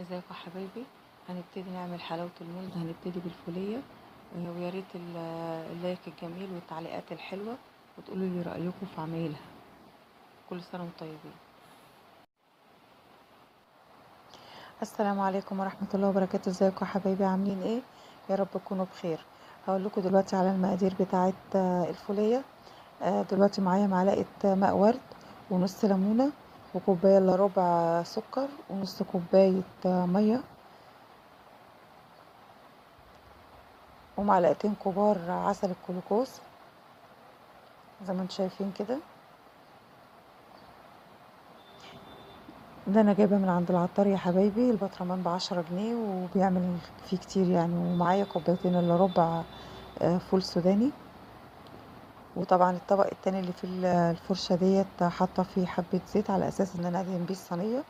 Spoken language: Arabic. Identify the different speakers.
Speaker 1: ازيكم يا حبايبي. هنبتدي نعمل حلاوة المولد، هنبتدي بالفولية. ويا ريت اللايك الجميل والتعليقات الحلوة، وتقولوا لي رأيكم في عمايلها. كل سنة وانتم طيبين. السلام عليكم ورحمة الله وبركاته. ازيكم يا حبايبي، عاملين ايه؟ يا رب تكونوا بخير. هقول لكم دلوقتي على المقادير بتاعة الفولية. دلوقتي معايا معلقة ماء ورد، ونص ليمونة، وكوباية الا ربع سكر، ونص كوباية مية، ومعلقتين كبار عسل الكلوكوز زي ما انتم شايفين كده. ده انا جايبه من عند العطار يا حبايبي، البطرمان ب10 جنيه وبيعمل فيه كتير يعني. ومعايا كوبايتين الا ربع فول سوداني. وطبعا الطبق التاني اللي فيه الفرشه ديت حاطه فيه حبه زيت على اساس ان انا ادهن بيه الصينيه.